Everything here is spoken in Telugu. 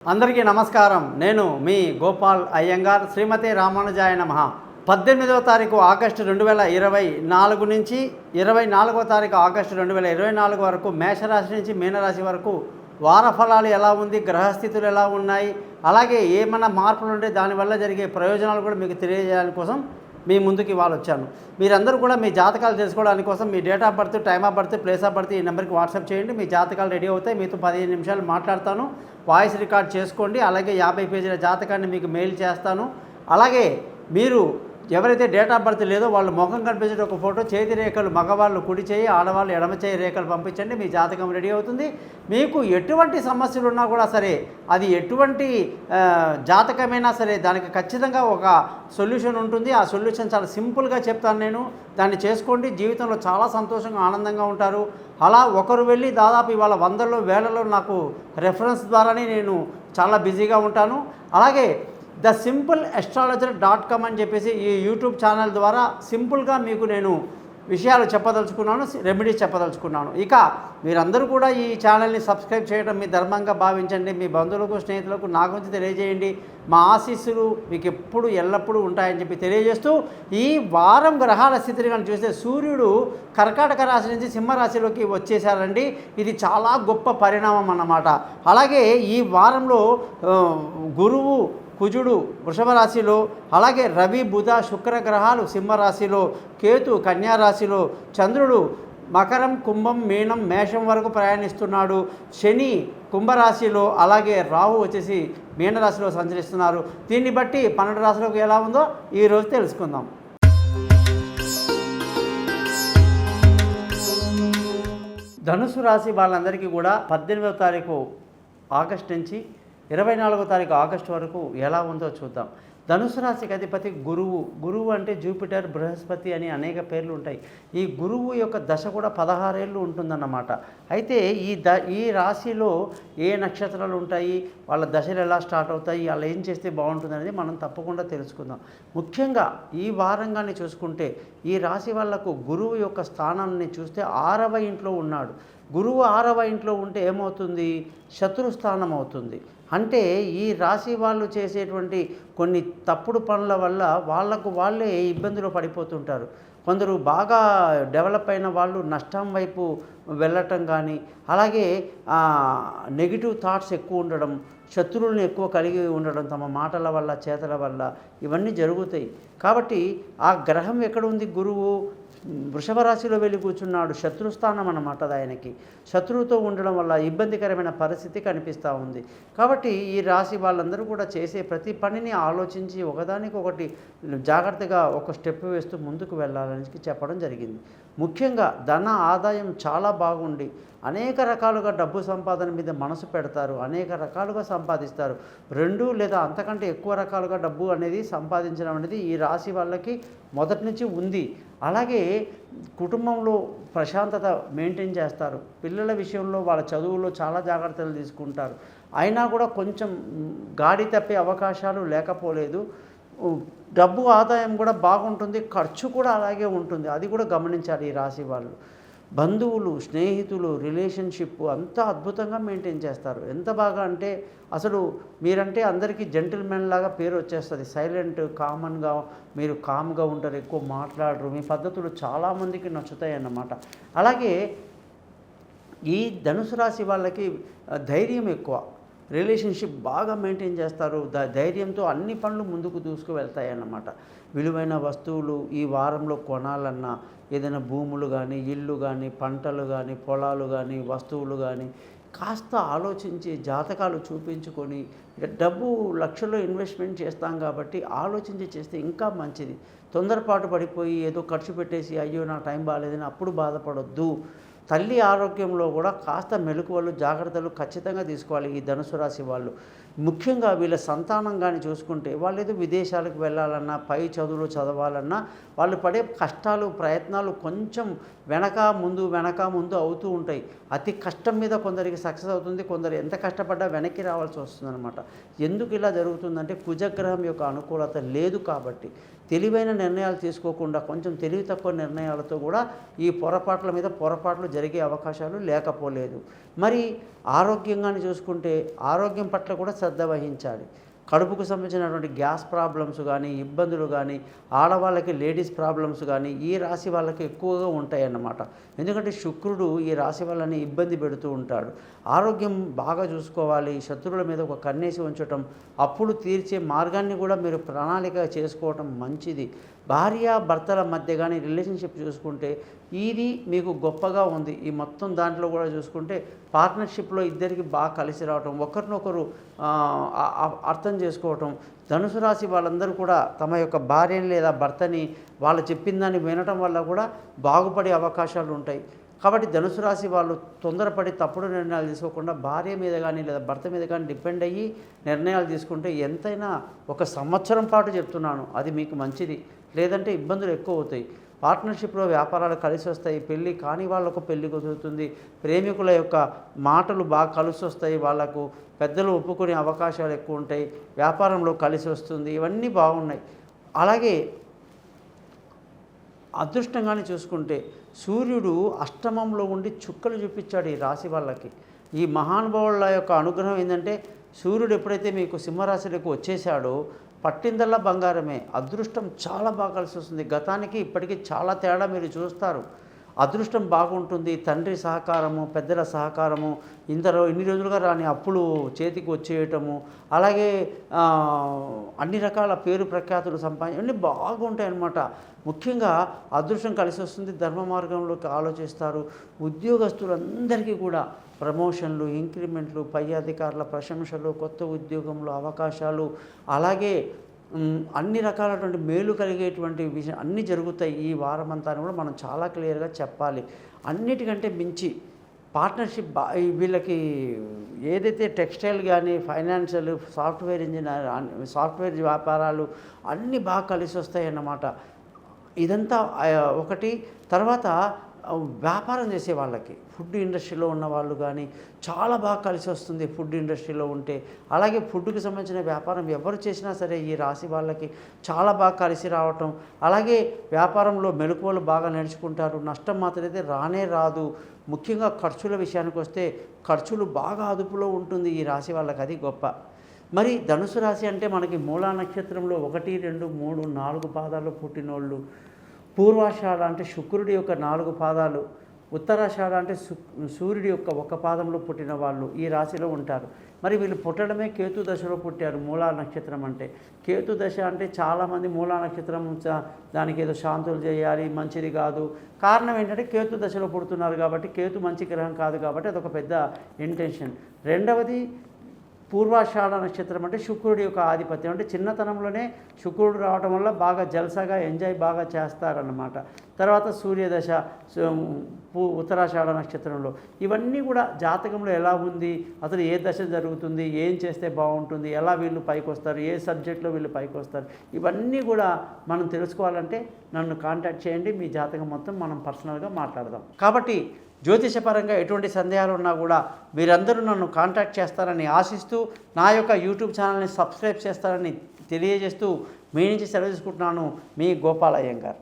అందరికీ నమస్కారం. నేను మీ గోపాల్ అయ్యంగార్. శ్రీమతి రామానుజాయ నమః. 18వ తారీఖు ఆగస్టు 2024 నుంచి 24వ తారీఖు ఆగస్టు 2024 వరకు మేషరాశి నుంచి మీనరాశి వరకు వార ఫలాలు ఎలా ఉంది, గ్రహస్థితులు ఎలా ఉన్నాయి, అలాగే ఏమైనా మార్పులు ఉంటే దానివల్ల జరిగే ప్రయోజనాలు కూడా మీకు తెలియజేయడానికి కోసం మీ ముందుకు ఇవాళ వచ్చాను. మీరందరూ కూడా మీ జాతకాలు తెలుసుకోవడానికి కోసం మీ date of birth, time of birth, place of birth ఈ నెంబర్కి వాట్సాప్ చేయండి. మీ జాతకాలు రెడీ అవుతాయి. మీతో 15 నిమిషాలు మాట్లాడతాను. వాయిస్ రికార్డ్ చేసుకోండి. అలాగే 50 పేజీల జాతకాన్ని మీకు మెయిల్ చేస్తాను. అలాగే మీరు ఎవరైతే డేట్ ఆఫ్ బర్త్ లేదో వాళ్ళు ముఖం కనిపించే ఒక ఫోటో, చేతి రేఖలు మగవాళ్ళు కుడి చేయి, ఆడవాళ్ళు ఎడమ చేయి రేఖలు పంపించండి. మీ జాతకం రెడీ అవుతుంది. మీకు ఎటువంటి సమస్యలు ఉన్నా కూడా సరే, అది ఎటువంటి జాతకమైనా సరే దానికి ఖచ్చితంగా ఒక సొల్యూషన్ ఉంటుంది. ఆ సొల్యూషన్ చాలా సింపుల్గా చెప్తాను నేను. దాన్ని చేసుకోండి. జీవితంలో చాలా సంతోషంగా ఆనందంగా ఉంటారు. అలా ఒకరు వెళ్ళి దాదాపు ఇవాళ వందల్లో వేలలో నాకు రెఫరెన్స్ ద్వారానే నేను చాలా బిజీగా ఉంటాను. అలాగే thesimple.astrologer.com అని చెప్పేసి ఈ యూట్యూబ్ ఛానల్ ద్వారా సింపుల్గా మీకు నేను విషయాలు చెప్పదలుచుకున్నాను, రెమెడీస్ చెప్పదలుచుకున్నాను. ఇక మీరందరూ కూడా ఈ ఛానల్ని సబ్స్క్రైబ్ చేయడం మీ ధర్మంగా భావించండి. మీ బంధువులకు, స్నేహితులకు నా గురించి తెలియజేయండి. మా ఆశీస్సులు మీకు ఎప్పుడు ఎల్లప్పుడూ ఉంటాయని చెప్పి తెలియజేస్తూ, ఈ వారం గ్రహాల స్థితిని కానీ చూస్తే సూర్యుడు కర్కాటక రాశి నుంచి సింహరాశిలోకి వచ్చేసారండి. ఇది చాలా గొప్ప పరిణామం అన్నమాట. అలాగే ఈ వారంలో గురువు, కుజుడు వృషభ రాశిలో, అలాగే రవి, బుధ, శుక్ర గ్రహాలు సింహరాశిలో, కేతు కన్యారాశిలో, చంద్రుడు మకరం, కుంభం, మీనం, మేషం వరకు ప్రయాణిస్తున్నాడు. శని కుంభరాశిలో, అలాగే రాహు వచ్చేసి మీనరాశిలో సంచరిస్తున్నారు. దీన్ని బట్టి 12 రాశులకు ఎలా ఉందో ఈరోజు తెలుసుకుందాం. ధనుసు రాశి వాళ్ళందరికీ కూడా 18వ తారీఖు ఆగస్టు నుంచి 24వ తారీఖు ఆగస్టు వరకు ఎలా ఉందో చూద్దాం. ధనుసు రాశికి అధిపతి గురువు. గురువు అంటే జూపిటర్, బృహస్పతి అని అనేక పేర్లు ఉంటాయి. ఈ గురువు యొక్క దశ కూడా 16 ఏళ్ళు ఉంటుందన్నమాట. అయితే ఈ రాశిలో ఏ నక్షత్రాలు ఉంటాయి, వాళ్ళ దశలు ఎలా స్టార్ట్ అవుతాయి, వాళ్ళు ఏం చేస్తే బాగుంటుంది అనేది మనం తప్పకుండా తెలుసుకుందాం. ముఖ్యంగా ఈ వారంగానే చూసుకుంటే ఈ రాశి వాళ్లకు గురువు యొక్క స్థానాన్ని చూస్తే 6వ ఇంట్లో ఉన్నాడు. గురువు 6వ ఇంట్లో ఉంటే ఏమవుతుంది? శత్రుస్థానం అవుతుంది. అంటే ఈ రాశి వాళ్ళు చేసేటువంటి కొన్ని తప్పుడు పనుల వల్ల వాళ్ళే ఇబ్బందులు పడిపోతుంటారు. కొందరు బాగా డెవలప్ అయిన వాళ్ళు నష్టం వైపు వెళ్ళటం కానీ, అలాగే నెగిటివ్ థాట్స్ ఎక్కువ ఉండడం, శత్రువులను ఎక్కువ కలిగి ఉండడం తమ మాటల వల్ల, చేతల వల్ల ఇవన్నీ జరుగుతాయి. కాబట్టి ఆ గ్రహం ఎక్కడ ఉంది? గురువు వృషభ రాశిలో వెళ్ళి కూర్చున్నాడు. శత్రుస్థానం అన్నమాట. ఆయనకి శత్రువుతో ఉండడం వల్ల ఇబ్బందికరమైన పరిస్థితి కనిపిస్తూ ఉంది. కాబట్టి ఈ రాశి వాళ్ళందరూ కూడా చేసే ప్రతి పనిని ఆలోచించి ఒకదానికొకటి జాగ్రత్తగా ఒక స్టెప్ వేస్తూ ముందుకు వెళ్ళాలని చెప్పడం జరిగింది. ముఖ్యంగా ధన ఆదాయం చాలా బాగుండి అనేక రకాలుగా డబ్బు సంపాదన మీద మనసు పెడతారు. అనేక రకాలుగా సంపాదిస్తారు. 2 లేదా అంతకంటే ఎక్కువ రకాలుగా డబ్బు అనేది సంపాదించడం అనేది ఈ రాశి వాళ్ళకి మొదటి నుంచి ఉంది. అలాగే కుటుంబంలో ప్రశాంతత మెయింటైన్ చేస్తారు. పిల్లల విషయంలో వాళ్ళ చదువులో చాలా జాగ్రత్తలు తీసుకుంటారు. అయినా కూడా కొంచెం గాడి తప్పే అవకాశాలు లేకపోలేదు. డబ్బు ఆదాయం కూడా బాగుంటుంది, ఖర్చు కూడా అలాగే ఉంటుంది. అది కూడా గమనించాలి ఈ రాశి వాళ్ళు. బంధువులు, స్నేహితులు, రిలేషన్షిప్ అంతా అద్భుతంగా మెయింటైన్ చేస్తారు. ఎంత బాగా అంటే అసలు మీరంటే అందరికీ జెంటిల్మెన్ లాగా పేరు వచ్చేస్తుంది. సైలెంట్, కామన్గా మీరు కామ్గా ఉంటారు, ఎక్కువ మాట్లాడరు. మీ పద్ధతులు చాలామందికి నచ్చుతాయి అన్నమాట. అలాగే ఈ ధనుసు రాశి వాళ్ళకి ధైర్యం ఎక్కువ. రిలేషన్షిప్ బాగా మెయింటైన్ చేస్తారు. ధైర్యంతో అన్ని పనులు ముందుకు దూసుకు వెళ్తాయి అన్నమాట. విలువైన వస్తువులు ఈ వారంలో కొనాలన్నా, ఏదైనా భూములు కానీ, ఇల్లు కానీ, పంటలు కానీ, పొలాలు కానీ, వస్తువులు కానీ కాస్త ఆలోచించి జాతకాలు చూపించుకొని, డబ్బు లక్షల్లో ఇన్వెస్ట్మెంట్ చేస్తాం కాబట్టి ఆలోచించి చేస్తే ఇంకా మంచిది. తొందరపాటు పడిపోయి ఏదో ఖర్చు పెట్టేసి అయ్యో నా టైం బాగాలేదని అప్పుడు బాధపడొద్దు. తల్లి ఆరోగ్యంలో కూడా కాస్త మెలకువలు, జాగ్రత్తలు ఖచ్చితంగా తీసుకోవాలి ఈ ధనుసు రాశి వాళ్ళు. ముఖ్యంగా వీళ్ళ సంతానం కానీ చూసుకుంటే వాళ్ళు ఏదో విదేశాలకు వెళ్ళాలన్నా, పై చదువులు చదవాలన్నా వాళ్ళు పడే కష్టాలు, ప్రయత్నాలు కొంచెం వెనక ముందు అవుతూ ఉంటాయి. అతి కష్టం మీద కొందరికి సక్సెస్ అవుతుంది, కొందరు ఎంత కష్టపడ్డా వెనక్కి రావాల్సి వస్తుందన్నమాట. ఎందుకు ఇలా జరుగుతుందంటే కుజగ్రహం యొక్క అనుకూలత లేదు కాబట్టి. తెలివైన నిర్ణయాలు తీసుకోకుండా కొంచెం తెలివి తక్కువ నిర్ణయాలతో కూడా ఈ పొరపాట్ల మీద పొరపాట్లు జరిగే అవకాశాలు లేకపోలేదు. మరి ఆరోగ్యంగాని చూసుకుంటే ఆరోగ్యం పట్ల కూడా శ్రద్ధ వహించాలి. కడుపుకు సంబంధించినటువంటి గ్యాస్ ప్రాబ్లమ్స్ కానీ, ఇబ్బందులు కానీ, ఆడవాళ్ళకి లేడీస్ ప్రాబ్లమ్స్ కానీ ఈ రాశి వాళ్ళకి ఎక్కువగా ఉంటాయన్నమాట. ఎందుకంటే శుక్రుడు ఈ రాశి వాళ్ళని ఇబ్బంది పెడుతూ ఉంటాడు. ఆరోగ్యం బాగా చూసుకోవాలి. శత్రువుల మీద ఒక కన్నేసి ఉంచటం, అప్పులు తీర్చే మార్గాన్ని కూడా మీరు ప్రణాళిక చేసుకోవటం మంచిది. భార్య భర్తల మధ్య కానీ రిలేషన్షిప్ చూసుకుంటే ఇది మీకు గొప్పగా ఉంది. ఈ మొత్తం దాంట్లో కూడా చూసుకుంటే పార్ట్నర్షిప్లో ఇద్దరికి బాగా కలిసి రావటం, ఒకరినొకరు అర్థం చేసుకోవటం. ధనుసు రాశి వాళ్ళందరూ కూడా తమ యొక్క భార్యని లేదా భర్తని వాళ్ళు చెప్పిన దాన్ని వినటం వల్ల కూడా బాగుపడే అవకాశాలు ఉంటాయి. కాబట్టి ధనుసు రాశి వాళ్ళు తొందరపడి తప్పుడు నిర్ణయాలు తీసుకోకుండా భార్య మీద కానీ లేదా భర్త మీద కానీ డిపెండ్ అయ్యి నిర్ణయాలు తీసుకుంటే ఎంతైనా 1 సంవత్సరం పాటు చెప్తున్నాను అది మీకు మంచిది. లేదంటే ఇబ్బందులు ఎక్కువ అవుతాయి. పార్ట్నర్షిప్లో వ్యాపారాలు కలిసి వస్తాయి. పెళ్ళి కాని వాళ్ళకు పెళ్ళి కుదురుతుంది. ప్రేమికుల యొక్క మాటలు బాగా కలిసి వస్తాయి. వాళ్ళకు పెద్దలు ఒప్పుకునే అవకాశాలు ఎక్కువ ఉంటాయి. వ్యాపారంలో కలిసి వస్తుంది. ఇవన్నీ బాగున్నాయి. అలాగే అదృష్టంగానే చూసుకుంటే సూర్యుడు అష్టమంలో ఉండి చుక్కలు చూపించాడు ఈ రాశి వాళ్ళకి. ఈ మహానుభావుల యొక్క అనుగ్రహం ఏంటంటే సూర్యుడు ఎప్పుడైతే మీకు సింహరాశిలోకి వచ్చేసాడో పట్టిందల్లా బంగారమే. అదృష్టం చాలా బాగా కలిసి వస్తుంది. గతానికి ఇప్పటికీ చాలా తేడా మీరు చూస్తారు. అదృష్టం బాగుంటుంది. తండ్రి సహకారము, పెద్దల సహకారము, ఇన్ని రోజులుగా రాని అప్పులు చేతికి వచ్చేయటము, అలాగే అన్ని రకాల పేరు ప్రఖ్యాతులు అన్నీ బాగుంటాయి అన్నమాట. ముఖ్యంగా అదృష్టం కలిసి వస్తుంది. ధర్మ మార్గంలోకి ఆలోచిస్తారు. ఉద్యోగస్తులందరికీ కూడా ప్రమోషన్లు, ఇంక్రిమెంట్లు, పై అధికారుల ప్రశంసలు, కొత్త ఉద్యోగంలో అవకాశాలు, అలాగే అన్ని రకాలటువంటి మేలు కలిగేటువంటి విషయం అన్నీ జరుగుతాయి ఈ వారమంతా కూడా మనం చాలా క్లియర్గా చెప్పాలి. అన్నిటికంటే మించి పార్ట్నర్షిప్ వీళ్ళకి ఏదైతే టెక్స్టైల్ కానీ, ఫైనాన్షియల్, సాఫ్ట్వేర్ ఇంజనీర్, సాఫ్ట్వేర్ వ్యాపారాలు అన్నీ బాగా కలిసి వస్తాయి అన్నమాట. ఇదంతా ఒకటి. తర్వాత వ్యాపారం చేసే వాళ్ళకి, ఫుడ్ ఇండస్ట్రీలో ఉన్న వాళ్ళు కానీ చాలా బాగా కలిసి వస్తుంది ఫుడ్ ఇండస్ట్రీలో ఉంటే. అలాగే ఫుడ్కి సంబంధించిన వ్యాపారం ఎవరు చేసినా సరే ఈ రాశి వాళ్ళకి చాలా బాగా కలిసి రావటం. అలాగే వ్యాపారంలో మెలకువలు బాగా నడుచుకుంటారు. నష్టం మాత్రం అయితే రానే రాదు. ముఖ్యంగా ఖర్చుల విషయానికి వస్తే ఖర్చులు బాగా అదుపులో ఉంటుంది ఈ రాశి వాళ్ళకి. అది గొప్ప. మరి ధనుసు రాశి అంటే మనకి మూలా నక్షత్రంలో 1, 2, 3, 4 పాదాలు పుట్టినోళ్ళు, పూర్వాషాఢ అంటే శుక్రుడి యొక్క 4 పాదాలు, ఉత్తరాషాఢ అంటే సూర్యుడి యొక్క 1 పాదంలో పుట్టిన వాళ్ళు ఈ రాశిలో ఉంటారు. మరి వీళ్ళు పుట్టడమే కేతు దశలో పుట్టారు. మూలా నక్షత్రం అంటే కేతు దశ అంటే చాలామంది మూలా నక్షత్రం దానికి ఏదో శాంతులు చేయాలి, మంచిది కాదు. కారణం ఏంటంటే కేతు దశలో పుడుతున్నారు కాబట్టి, కేతు మంచి గ్రహం కాదు కాబట్టి అదొక పెద్ద ఇంటెన్షన్. రెండవది పూర్వాషాఢ నక్షత్రం అంటే శుక్రుడి యొక్క ఆధిపత్యం. అంటే చిన్నతనంలోనే శుక్రుడు రావటం వల్ల బాగా జల్సాగా ఎంజాయ్ బాగా చేస్తారన్నమాట. తర్వాత సూర్యదశ ఉత్తరాషాఢ నక్షత్రంలో ఇవన్నీ కూడా జాతకంలో ఎలా ఉంది, అసలు ఏ దశ జరుగుతుంది, ఏం చేస్తే బాగుంటుంది, ఎలా వీళ్ళు పైకి వస్తారు, ఏ సబ్జెక్ట్లో వీళ్ళు పైకి వస్తారు, ఇవన్నీ కూడా మనం తెలుసుకోవాలంటే నన్ను కాంటాక్ట్ చేయండి. మీ జాతకం మొత్తం మనం పర్సనల్గా మాట్లాడదాం. కాబట్టి జ్యోతిషపరంగా ఎటువంటి సందేహాలు ఉన్నా కూడా మీరందరూ నన్ను కాంటాక్ట్ చేస్తారని ఆశిస్తూ నా యొక్క యూట్యూబ్ ఛానల్ని సబ్స్క్రైబ్ చేస్తారని తెలియజేస్తూ మీ నుంచి సెలవు తీసుకుంటున్నాను. మీ గోపాల్ అయ్యంగార్.